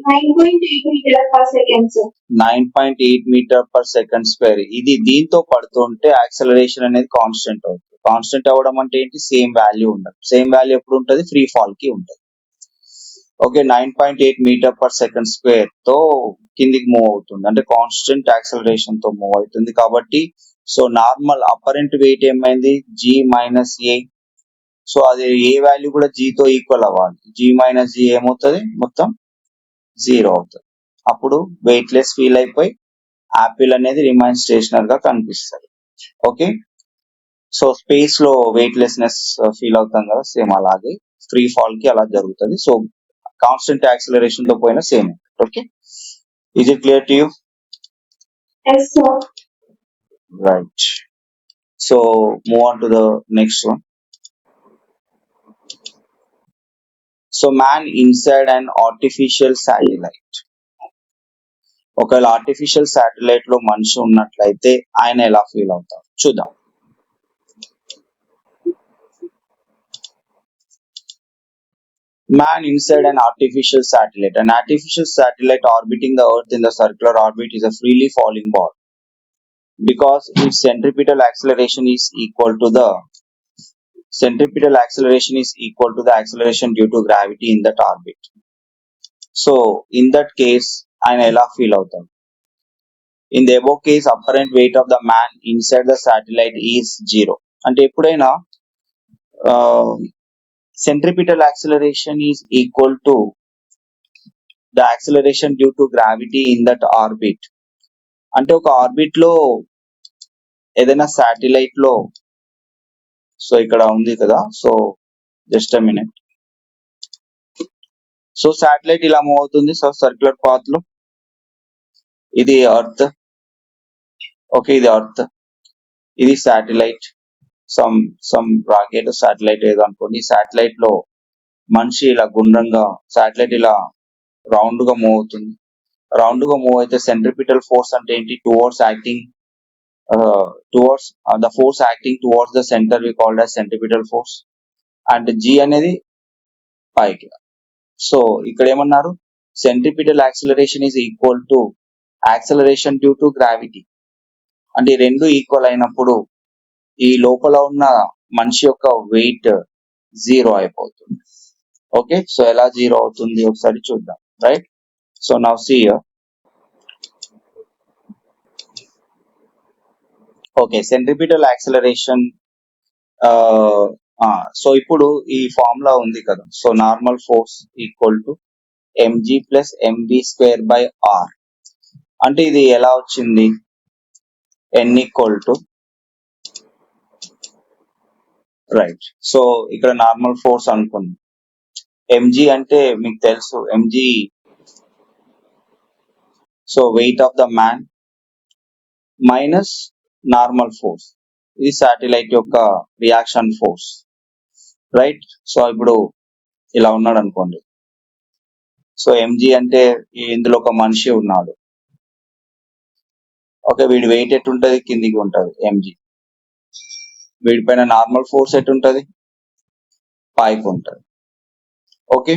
9.8 meter per second, sir. 9.8 metre per second square. ఇది దీంతో పడుతుంటే యాక్సలరేషన్ అనేది కాన్స్టెంట్ అవుతుంది. కాన్స్టెంట్ అవ్వడం అంటే ఏంటి? సేమ్ వాల్యూ ఉండదు. సేమ్ వాల్యూ ఎప్పుడు ఉంటుంది? ఫ్రీ ఫాల్ కి ఉంటుంది. Okay, 9.8 metre per second square తో కిందికి మూవ్ అవుతుంది అంటే కాన్స్టెంట్ యాక్సలరేషన్ తో మూవ్ అవుతుంది. కాబట్టి సో నార్మల్ అపరెంట్ వెయిట్ ఏమైంది? జీ మైనస్ ఏ. సో అది ఏ వాల్యూ కూడా జీ తో ఈక్వల్ అవ్వాలి. జీ మైనస్ జీ ఏమవుతుంది? మొత్తం 0 అవుతుంది. అప్పుడు వెయిట్లెస్ ఫీల్ అయిపోయి యాపిల్ అనేది రిమైన్ స్టేషనరీ గా కనిపిస్తుంది. ఓకే, సో స్పేస్ లో వెయిట్లెస్నెస్ ఫీల్ అవుతాం కదా, సేమ్ అలాగే ఫ్రీ ఫాల్ కి అలా జరుగుతుంది. సో కాన్స్టెంట్ యాక్సలరేషన్ తో పోయినా same. Okay, is it clear to you? Yes, sir. Right. So move on to the next one. So man inside and artificial satellite. ఒకవేళ artificial satellite లో మనిషి ఉన్నట్లయితే ఆయన ఎలా ఫీల్ అవుతారు చూద్దాం. Man inside an artificial satellite. An artificial satellite orbiting the Earth in the circular orbit is a freely falling ball because its centripetal acceleration is equal to the acceleration due to gravity in that orbit. So in that case, ఆయన ఎలా feel అవుతారు? In the above case, apparent weight of the man inside the satellite is 0. అంటే ఎప్పుడైనా centripetal acceleration is equal to the acceleration due to gravity in that orbit. అంటే ఒక orbit లో ఏదైనా satellite లో, సో ఇక్కడ ఉంది కదా, so just a minute. So satellite ఇలా మూవ్ అవుతుంది. సో సర్క్యులర్ పాత్ లో ఇది ఎర్త్. ఓకే, ఇది ఎర్త్, ఇది శాటిలైట్, సమ్ రాకెట్ శాటిలైట్ ఏదో అనుకోండి. శాటిలైట్ లో మనిషి ఇలా గుండ్రంగా, శాటిలైట్ ఇలా రౌండ్ గా మూవ్ అవుతుంది. రౌండ్ గా మూవ్ అయితే సెంట్రిపిటల్ ఫోర్స్ అంటే ఏంటి? Towards the force acting towards the centre we called as centripetal force. And g అనేది పైకి. సో ఇక్కడ ఏమన్నారు? Centripetal acceleration is equal to acceleration due to gravity. అంటే ఈ రెండు ఈక్వల్ అయినప్పుడు ఈ లోపల ఉన్న మనిషి యొక్క వెయిట్ 0 అయిపోతుంది. ఓకే, సో ఎలా 0 అవుతుంది ఒకసారి చూద్దాం. Right, so now see here. Okay, centripetal acceleration. So ఇప్పుడు ఈ ఫార్ములా ఉంది కదా, so normal force equal to mg plus mv square by r. అంటే ఇది ఎలా వచ్చింది? n equal to, right, so ఇక్కడ నార్మల్ ఫోర్స్ అనుకుంది. mg అంటే మీకు తెలుసు, mg so weight of the man minus normal force, ఇది శాటిలైట్ యొక్క రియాక్షన్ ఫోర్స్. రైట్, సో ఇప్పుడు ఇలా ఉన్నాడు అనుకోండి. సో mg అంటే ఇందులో ఒక మనిషి ఉన్నాడు. ఓకే, వీడి వెయిట్ ఎట్టుంటది? కిందికి ఉంటది mg. వీడిపైన నార్మల్ ఫోర్స్ ఎట్టుంటది? పైకి ఉంటది. ఓకే,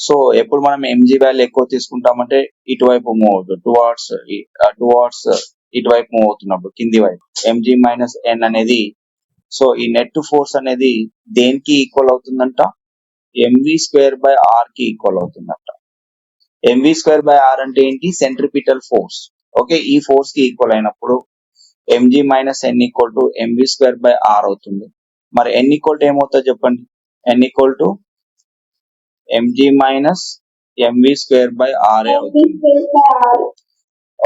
సో ఎప్పుడు మనం ఎంజీ వాల్యూ ఎక్కువ తీసుకుంటామంటే ఇటువైపు మూవ్ అవుతుంది, టువార్డ్స్ ఇటువైపు మూవ్ అవుతున్నప్పుడు కింది వైపు ఎంజీ మైనస్ ఎన్ అనేది. సో ఈ నెట్ ఫోర్స్ అనేది దేనికి ఈక్వల్ అవుతుందంట? ఎంవి స్క్వేర్ బై ఆర్ కి ఈక్వల్ అవుతుందంట. ఎంవి స్క్వేర్ బై ఆర్ అంటే ఏంటి? Centripetal force. ఓకే, ఈ ఫోర్స్ కి ఈక్వల్ అయినప్పుడు M G minus N equal to M V square by R అవుతుంది. మరి ఎన్ ఈక్వల్ టు ఏమవుతుంది చెప్పండి? N equal to M G minus M V square by R అవుతుంది.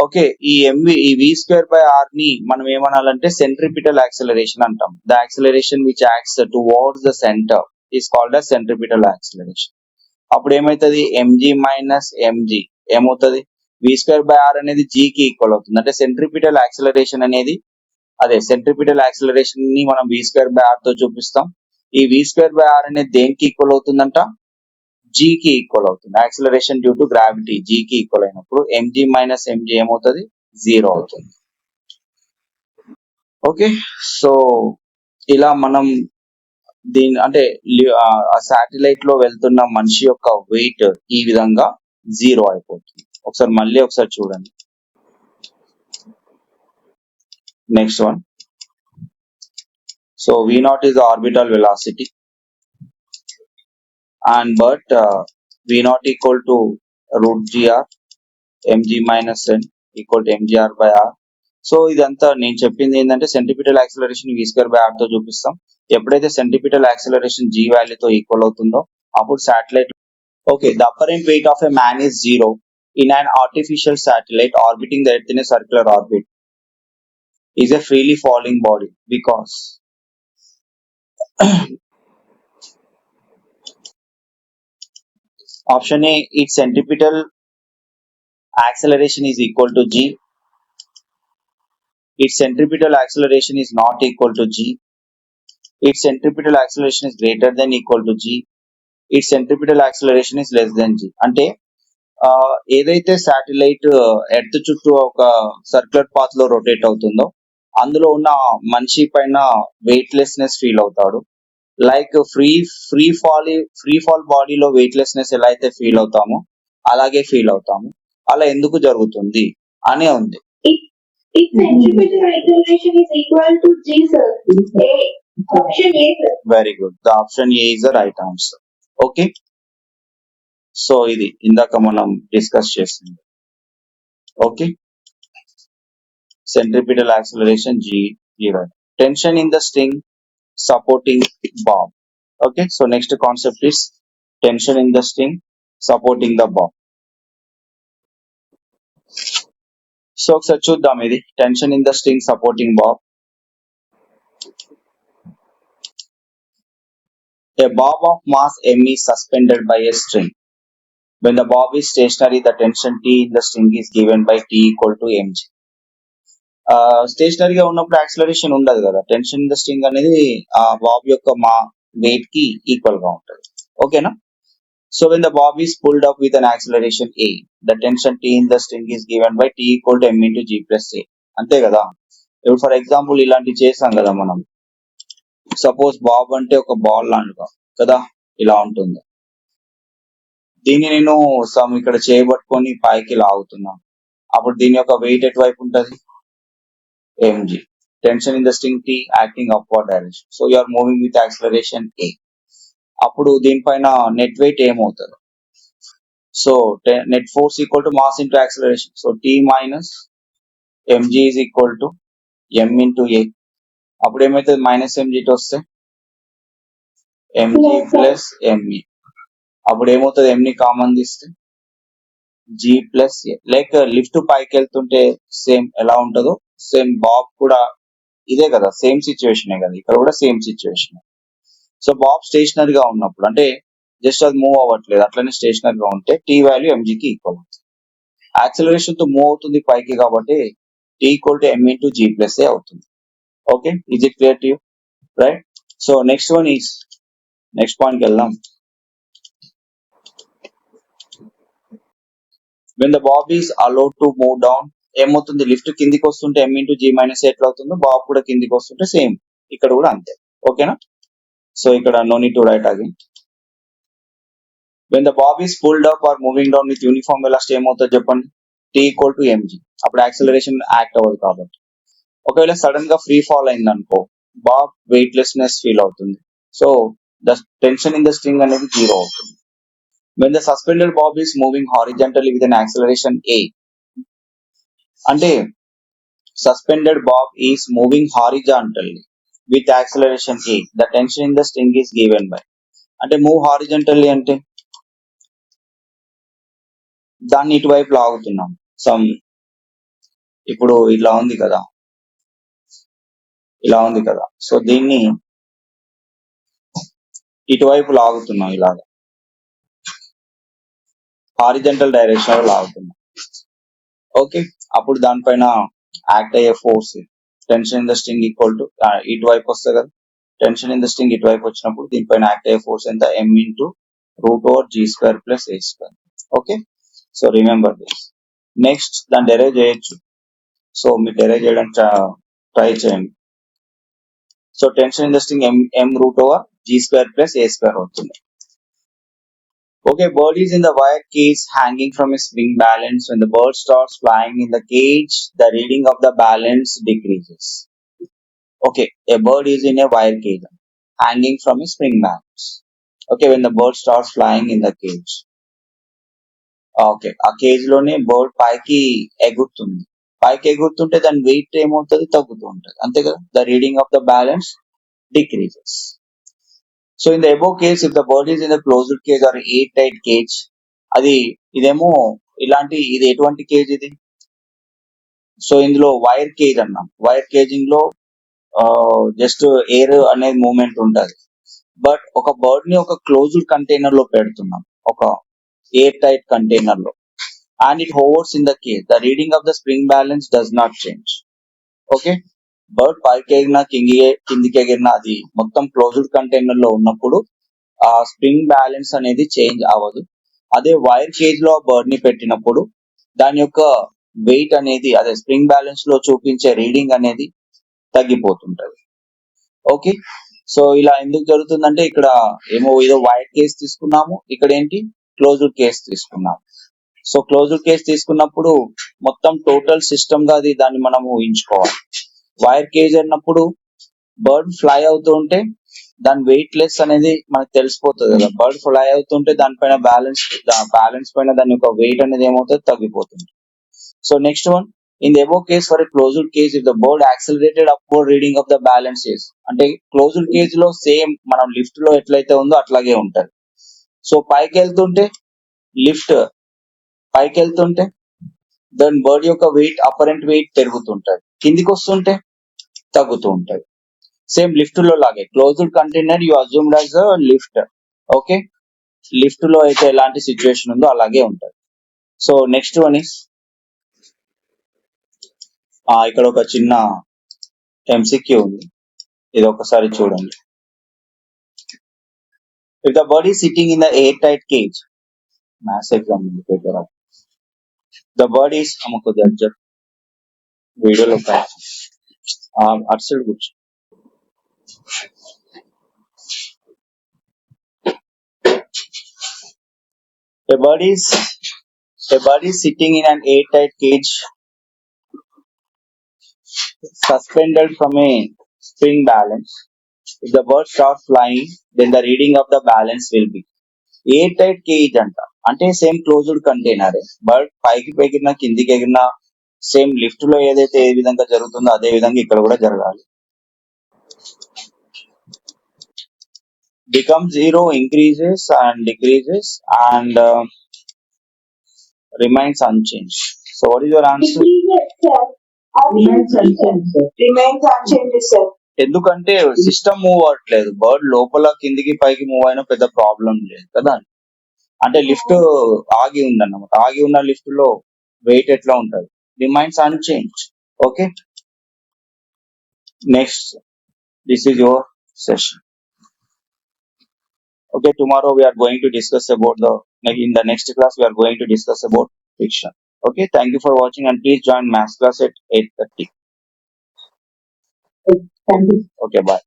ఓకే, ఈ వి స్క్వేర్ బై ఆర్ ని మనం ఏమనాలంటే సెంట్రిపిటల్ యాక్సిలరేషన్ అంటాం. The acceleration which acts towards the centre is called as centripetal acceleration. అప్పుడు ఏమైతుంది? ఎంజీ మైనస్ ఎంజీ ఏమవుతుంది? వి square by are అనేది జీ కి ఈక్వల్ అవుతుంది. అంటే సెంట్రిపిటల్ యాక్సిలరేషన్ అనేది సెంట్రిపిటల్ యాక్సిలరేషన్ ని మనం వి స్క్వేర్ బై ఆర్ తో చూపిస్తాం. ఈ వి స్క్వేర్ బై ఆర్ అనేది దేనికి ఈక్వల్ అవుతుందంట? జీ కి ఈక్వల్ అవుతుంది. Acceleration due to gravity G కి ఈక్వల్ అయినప్పుడు ఎంజీ మైనస్ ఎంజీ ఏమవుతుంది? 0 అవుతుంది. ఓకే, సో ఇలా మనం దీని అంటే శాటిలైట్ లో వెళ్తున్న మనిషి యొక్క వెయిట్ ఈ విధంగా 0 అయిపోతుంది. ఒకసారి చూడండి. Next one. So V0 is the orbital velocity, but V0 equal to root gr mg minus n equal to mgr by r. So ఇదంతా నేను చెప్పింది ఏంటంటే centripetal acceleration v square by r తో చూపిస్తాం. ఎప్పుడైతే సెంట్రిపిటల్ యాక్సిలరేషన్ జీ వాల్యూతో equal అవుతుందో అప్పుడు satellite. Okay, the apparent weight of a man is 0 in an artificial satellite orbiting the earth in a circular orbit is a freely falling body because option A, its centripetal acceleration is equal to g. Its centripetal acceleration is not equal to g. Its centripetal acceleration is greater than equal to g. Its centripetal acceleration is less than g. అంటే ఏదైతే satellite earth చుట్టూ ఒక circular path లో rotate అవుతుందో అందులో ఉన్న మనిషి పైన వెయిట్లెస్నెస్ ఫీల్ అవుతాడు. లైక్ ఫ్రీ ఫాల్ బాడీలో వెయిట్లెస్నెస్ ఎలా అయితే ఫీల్ అవుతామో అలాగే ఫీల్ అవుతాము. అలా ఎందుకు జరుగుతుంది అనే ఉంది. Its centripetal acceleration is equal to g, sir. Option A, sir. Very good. The option A is the right answer. Okay. So ఇది ఇందాక మనం డిస్కస్ చేసింది. Okay, centripetal acceleration g. Tension in the string supporting bob. Okay, so next concept is tension in the string supporting the bob. So ఒకసారి చూద్దాం ఇది tension in the string supporting Bob. A bob of mass m is suspended by a string. When the bob is stationary, the tension T in the string is given by T equal to mg. స్టేషనరీగా ఉన్నప్పుడు acceleration ఉండదు కదా, tension in the string అనేది ఆ Bob యొక్క wait కి equal గా ఉంటుంది. ఓకేనా? So when the bob is pulled up with an acceleration a, the tension T in the string is given by T equal to m into g plus a. అంతే కదా. ఇప్పుడు for example ఇలాంటివి చేసాం కదా మనం. సపోజ్ బాబ్ అంటే ఒక ball లాంటిగా కదా, ఇలా ఉంటుంది. దీన్ని నేను ఇక్కడ చేయబట్టుకొని పైకి లాగుతున్నాను. అప్పుడు దీని యొక్క వెయిట్ ఎటువైపు ఉంటుంది? mg. Tension in the string T acting upward direction. So you are moving with acceleration a. అప్పుడు దీనిపైన నెట్ వెయిట్ ఏమవుతుంది? So net force equal to mass into acceleration. So T minus mg is equal to m into a. అప్పుడు ఏమవుతుంది? Minus mg తో వస్తే mg plus me. అప్పుడు ఏమవుతుంది? m ని కామన్ తీస్తే g plus a. Like lift పైకి వెళ్తుంటే సేమ్ ఎలా ఉంటుందో సేమ్ బాబ్ కూడా ఇదే కదా, సేమ్ సిచ్యువేషనే కదా, ఇక్కడ కూడా సేమ్ సిచ్యువేషన్. సో బాబ్ స్టేషనరీగా ఉన్నప్పుడు అంటే జస్ట్ అది మూవ్ అవ్వట్లేదు, అట్లనే స్టేషనరీగా ఉంటే టీ వాల్యూ ఎంజీకి ఈక్వల్ అవుతుంది. యాక్సిలరేషన్ తో మూవ్ అవుతుంది పైకి కాబట్టి T equal to m into G plus A అవుతుంది. Okay, is it clear to you? Right. So next పాయింట్కి వెళ్దాం. When the bob is allowed to move down, ఏమవుతుంది? లిఫ్ట్ కిందికి వస్తుంటే m ఇంటూ జీ మైనస్ ఎట్లా అవుతుందో బాబ్ కూడా కిందికి వస్తుంటే సేమ్ ఇక్కడ కూడా అంతే. ఓకేనా? సో ఇక్కడ no need to write again. when the bob is pulled up or moving down with uniform velocity ఏమవుతుంది చెప్పండి, t equal to mg. అప్పుడు యాక్సిలరేషన్ యాక్ట్ అవ్వదు కాబట్టి. ఒకవేళ సడన్ గా ఫ్రీ ఫాల్ అయింది అనుకో, బాబ్ వెయిట్లెస్నెస్ ఫీల్ అవుతుంది. So the tension in the string అనేది 0 అవుతుంది. when the suspended bob is moving horizontally with an acceleration a, అంటే suspended bob is moving horizontally with acceleration a, the tension in the string is given by, అంటే move horizontally అంటే దాన్ని ఇటువైపు లాగుతున్నాం. Some ఇప్పుడు ఇలా ఉంది కదా, ఇలా ఉంది కదా, సో దీన్ని ఇటువైపు లాగుతున్నాం, ఇలాగా హారిజంటల్ డైరెక్షన్ లో లాగుతున్నాం. ఓకే, అప్పుడు దానిపైన యాక్ట్ అయ్యే force tension in the string equal to, ఇటువైపు వస్తుంది కదా, టెన్షన్ ఇన్ ద స్ట్రింగ్ ఇటువైపు వచ్చినప్పుడు దీనిపైన యాక్ట్ అయ్యే ఫోర్స్ ఎంత, m into √/g² + a². Okay, so remember this. Next దాన్ని డెరైవ్ చేయొచ్చు. సో మీరు డెరైవ్ చేయడానికి ట్రై చేయండి. So tension in the string m √/g² + a² అవుతుంది. Okay, bird is in the wire cage hanging from a spring balance. When the bird starts flying in the cage, the reading of the balance decreases. Okay, a bird is in a wire cage hanging from a spring balance. Okay, when the bird starts flying in the cage. Okay, ఆ cage లోనే bird పైకి ఎగురుతుంది. పైకి ఎగురుతుంటే దాని wait ఏమవుతుంది, తగ్గుతూ ఉంటుంది, అంతే కదా. The reading of the balance decreases. So in the above case, if the bird is in the closed cage or air tight cage, ఇదేమో ఇలాంటి, ఇది ఎటువంటి కేజ్ ఇది, సో ఇందులో వైర్ కేజ్ అన్నాం. వైర్ కేజింగ్ లో జస్ట్ ఎయిర్ అనేది movement ఉంటుంది. బట్ ఒక బర్డ్ ని ఒక క్లోజ్డ్ కంటైనర్ లో పెడుతున్నాం, ఒక ఎయిర్ టైట్ కంటైనర్ లో, and it hovers in the cage. The reading of the spring balance does not change. Okay, bird పైకి ఎగిరినా కిందికి ఎగిరినా అది మొత్తం క్లోజ్డ్ కంటైనర్ లో ఉన్నప్పుడు ఆ స్ప్రింగ్ బ్యాలెన్స్ అనేది చేంజ్ అవ్వదు. అదే వైర్ కేజ్ లో బర్డ్ ని పెట్టినప్పుడు దాని యొక్క వెయిట్ అనేది, అదే స్ప్రింగ్ బ్యాలెన్స్ లో చూపించే రీడింగ్ అనేది తగ్గిపోతుంటది. ఓకే, సో ఇలా ఎందుకు జరుగుతుందంటే, ఇక్కడ ఏమో ఏదో వైర్ కేజ్ తీసుకున్నాము, ఇక్కడ ఏంటి క్లోజ్డ్ కేజ్ తీసుకున్నాము. సో క్లోజ్డ్ కేజ్ తీసుకున్నప్పుడు మొత్తం టోటల్ సిస్టమ్ గా దాన్ని మనం ఊహించుకోవాలి. వైర్ కేజ్ అన్నప్పుడు బర్డ్ ఫ్లై అవుతూ ఉంటే దాని వెయిట్ లెస్ అనేది మనకు తెలిసిపోతుంది కదా. బర్డ్ ఫ్లై అవుతుంటే దానిపైన బ్యాలెన్స్ పైన దాని యొక్క వెయిట్ అనేది ఏమవుతుంది, తగ్గిపోతుంది. So next one, in the above case for a closed cage, if the bird accelerated upward reading of the balance is, అంటే క్లోజ్డ్ కేజ్ లో సేమ్ మనం లిఫ్ట్ లో ఎట్లయితే ఉందో అట్లాగే ఉంటది. సో పైకి వెళ్తుంటే పైకి వెళ్తుంటే దాని బర్డ్ యొక్క వెయిట్, అపరెంట్ వెయిట్ పెరుగుతుంటది, కిందికి వస్తుంటే తగ్గుతూ ఉంటది. సేమ్ లిఫ్ట్ లో లాగే, closed container you assumed as a lift. Okay, lift లో అయితే ఎలాంటి సిచ్యువేషన్ ఉందో అలాగే ఉంటది. సో నెక్స్ట్ వన్ ఇస్, ఇక్కడ ఒక చిన్న ఎంసీక్యూ ఉంది, ఇది ఒకసారి చూడండి. If the bird is sitting in the air tight cage, maths exam paper, the bird is, అమ్మకు దగ్గర వీడియోలో అటు సైడ్ కూర్చో. A bird is sitting in an airtight cage suspended from a spring balance. If the bird starts flying, then the reading of the balance will be. Airtight cage అంటే same closed container. Bird పైకి ఎగిరినా కిందికి ఎగిరినా same lift లో ఏదైతే ఏ విధంగా జరుగుతుందో అదే విధంగా ఇక్కడ కూడా జరగాలి. Becomes 0, increases and decreases and remains unchanged. So what is your answer? Remains unchanged, sir. Remains unchanged, sir. ఎందుకంటే సిస్టమ్ మూవ్ అవ్వట్లేదు, బర్డ్ లోపల కిందికి పైకి మూవ్ అయినా పెద్ద ప్రాబ్లం లేదు కదా. అంటే లిఫ్ట్ ఆగి ఉందన్నమాట, ఆగి ఉన్న లిఫ్ట్ లో వెయిట్ ఎట్లా ఉంటది, remains unchanged. Okay, next, this is your session. Okay, tomorrow we are going to discuss about in the next class we are going to discuss about fiction. Okay, thank you for watching and please join maths class at 8:30. Thank you. Okay, bye.